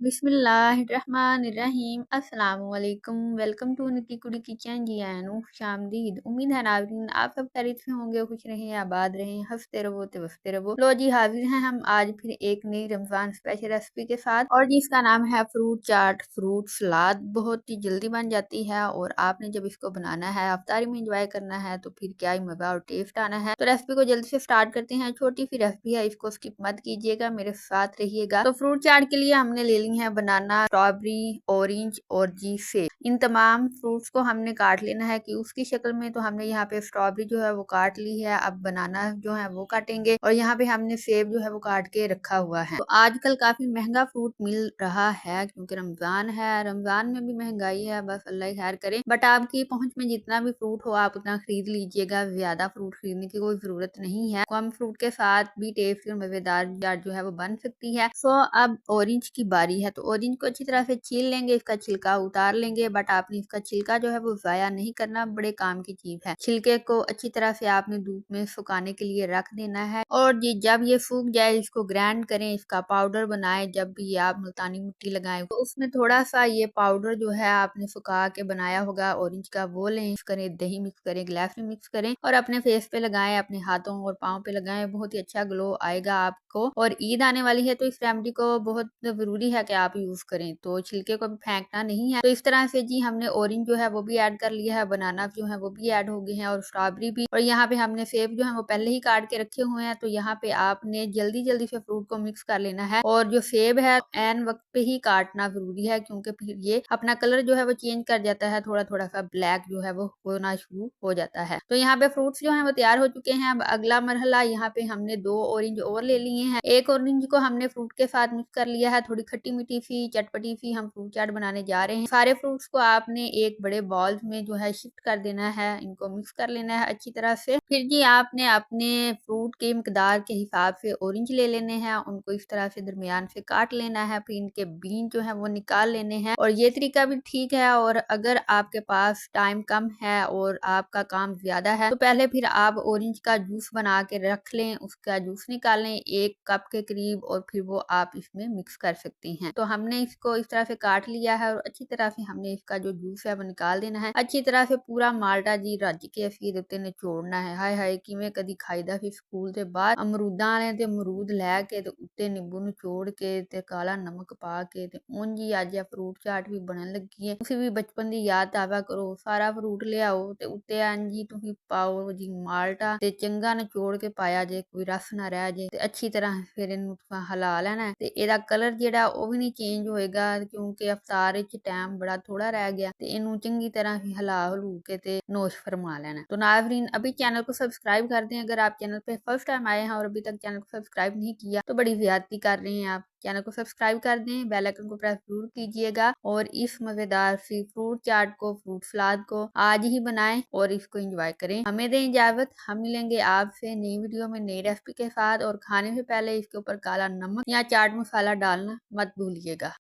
बिस्मिल्लाहिर्रहमानिर्रहीम अस्सलाम वालेकुम। वेलकम टू निकी कुड़ी किचन। जी आनू खुशामदीद। उम्मीद है नाज़रीन आप सब खैरियत से होंगे, खुश रहें, आबाद रहें, हंसते रहो ते वसते रहो। लो जी, हाजिर हैं हम आज फिर एक नई रमजान स्पेशल रेसिपी के साथ, और जिसका नाम है फ्रूट चाट, फ्रूट सलाद। बहुत ही जल्दी बन जाती है और आपने जब इसको बनाना है, अफ्तारी में इंजॉय करना है तो फिर क्या ही मजा और टेस्ट आना है। तो रेसिपी को जल्दी से स्टार्ट करते हैं। छोटी सी रेसिपी है, इसको स्किप मत कीजिएगा, मेरे साथ रहिएगा। तो फ्रूट चाट के लिए हमने ले ली है बनाना, स्ट्रॉबेरी, ऑरेंज और जी सेब। इन तमाम फ्रूट्स को हमने काट लेना है कि उसकी शक्ल में। तो हमने यहाँ पे स्ट्रॉबेरी जो है वो काट ली है, अब बनाना जो है वो काटेंगे, और यहाँ पे हमने सेब जो है वो काट के रखा हुआ है। तो आजकल काफी महंगा फ्रूट मिल रहा है क्योंकि रमजान है, रमजान में भी महंगाई है, बस अल्लाह ही खैर करे। बट आपकी पहुंच में जितना भी फ्रूट हो आप उतना खरीद लीजिएगा, ज्यादा फ्रूट खरीदने की कोई जरूरत नहीं है। कम फ्रूट के साथ भी टेस्टी और मजेदार चाट जो है वो बन सकती है। सो अब ऑरेंज की बारी है, तो ऑरेंज को अच्छी तरह से छील लेंगे, इसका छिलका उतार लेंगे। बट आपने इसका छिलका जो है वो जाया नहीं करना, बड़े काम की चीज है। छिलके को अच्छी तरह से आपने धूप में सुखाने के लिए रख देना है, और जब ये सूख जाए इसको ग्राइंड करें, इसका पाउडर बनाएं। जब भी आप मुल्तानी मिट्टी लगाएं तो उसमें थोड़ा सा ये पाउडर जो है आपने सुखा के बनाया होगा ऑरेंज का, वो लें, मिक्स करें, दही मिक्स करें, गिलास में मिक्स करें और अपने फेस पे लगाएं, अपने हाथों और पाँव पे लगाएं। बहुत ही अच्छा ग्लो आएगा आपको। और ईद आने वाली है तो इस रेमेडी को बहुत जरूरी है कि आप यूज करें, तो छिलके को भी फेंकना नहीं है। तो इस तरह से जी हमने ऑरेंज जो है वो भी ऐड कर लिया है, बनाना जो है वो भी ऐड हो गए हैं, और स्ट्रॉबेरी भी। और यहाँ पे हमने सेब जो है वो पहले ही काट के रखे हुए हैं। तो यहाँ पे आपने जल्दी जल्दी से फ्रूट को मिक्स कर लेना है, और जो सेब है एन वक्त पे ही काटना जरूरी है, क्योंकि फिर ये अपना कलर जो है वो चेंज कर जाता है, थोड़ा थोड़ा सा ब्लैक जो है वो होना शुरू हो जाता है। तो यहाँ पे फ्रूट्स जो है वो तैयार हो चुके हैं। अब अगला मरहला, यहाँ पे हमने 2 ऑरेंज और ले लिए हैं। एक ऑरेंज को हमने फ्रूट के साथ मिक्स कर लिया है, थोड़ी खट्टी मीठी सी चटपटी सी हम फ्रूट चाट बनाने जा रहे हैं। सारे फ्रूट्स को आपने एक बड़े बॉल में जो है शिफ्ट कर देना है, इनको मिक्स कर लेना है अच्छी तरह से। फिर जी आपने अपने फ्रूट के मकदार के हिसाब से ऑरेंज ले लेने हैं, उनको इस तरह से दरमियान से काट लेना है, फिर इनके बीन जो है वो निकाल लेने हैं। और ये तरीका भी ठीक है। और अगर आपके पास टाइम कम है और आपका काम ज्यादा है तो पहले फिर आप ऑरेंज का जूस बना के रख लें, उसका जूस निकाल लें 1 कप के करीब, और फिर वो आप इसमें मिक्स कर सकती हैं। तो हमने इसको इस तरह से काट लिया है और अच्छी तरह से हमने इसका जो जूस है वो निकाल देना है। अच्छी तरह से पूरा माल्टा जी रज के असीं उत्ते निचोड़ना है। हाय हाय किवें कदी खाईदा फिर स्कूल ਦੇ ਬਾਅਦ ਅਮਰੂਦਾਂ ਵਾਲੇ ਤੇ ਅਮਰੂਦ ਲੈ ਕੇ ਤੇ ਉੱਤੇ ਨਿੰਬੂ ਨਿਚੋੜ ਕੇ ਤੇ ਕਾਲਾ ਨਮਕ ਪਾ ਕੇ ਤੇ ਉਂਝ ਹੀ ਅੱਜ ਆ ਫਰੂਟ ਚਾਟ ਵੀ ਬਣਨ ਲੱਗੀ ਹੈ। ਤੁਸੀਂ ਵੀ ਬਚਪਨ ਦੀ ਯਾਦ ਤਾਜ਼ਾ ਕਰੋ, ਸਾਰਾ ਫਰੂਟ ਲਿਆਓ ਤੇ ਉੱਤੇ ਇੰਝ ਹੀ ਤੁਸੀਂ ਪਾਓ ਜੀ ਮਾਲਟਾ, ਤੇ ਚੰਗਾ ਨਿਚੋੜ ਕੇ ਪਾਇਆ ਜੇ, ਕੋਈ ਰਸ ਨਾ ਰਹਿ ਜੇ। ਤੇ ਅੱਛੀ ਤਰ੍ਹਾਂ ਫਿਰ ਇਹਨੂੰ ਹਿਲਾ ਲੈਣਾ ਹੈ, ਤੇ ਇਹਦਾ ਕਲਰ ਜਿਹੜਾ ਉਹ ਵੀ ਨਹੀਂ ਚੇਂਜ ਹੋਏਗਾ ਕਿਉਂਕਿ ਅਫਤਾਰ ਵਿੱਚ ਟਾਈਮ बड़ा थोड़ा रह गया। तो इनू चंगी तरह ही हिला हलू के ते नोश फरमा लेना। तो नाज़रीन अभी चैनल को सब्सक्राइब कर दें, अगर आप चैनल पे फर्स्ट टाइम आए हैं और अभी तक चैनल को सब्सक्राइब नहीं किया तो बड़ी ज्यादती कर रहे हैं आप। चैनल को सब्सक्राइब कर दें, बेल आइकन को प्रेस जरूर कीजिएगा, और इस मजेदार सी फ्रूट चाट को, फ्रूट सलाद को आज ही बनाएं और इसको एंजॉय करें। हमें दें इजाजत, हम मिलेंगे आपसे नई वीडियो में नई रेसिपी के साथ। और खाने से पहले इसके ऊपर काला नमक या चाट मसाला डालना मत भूलिएगा।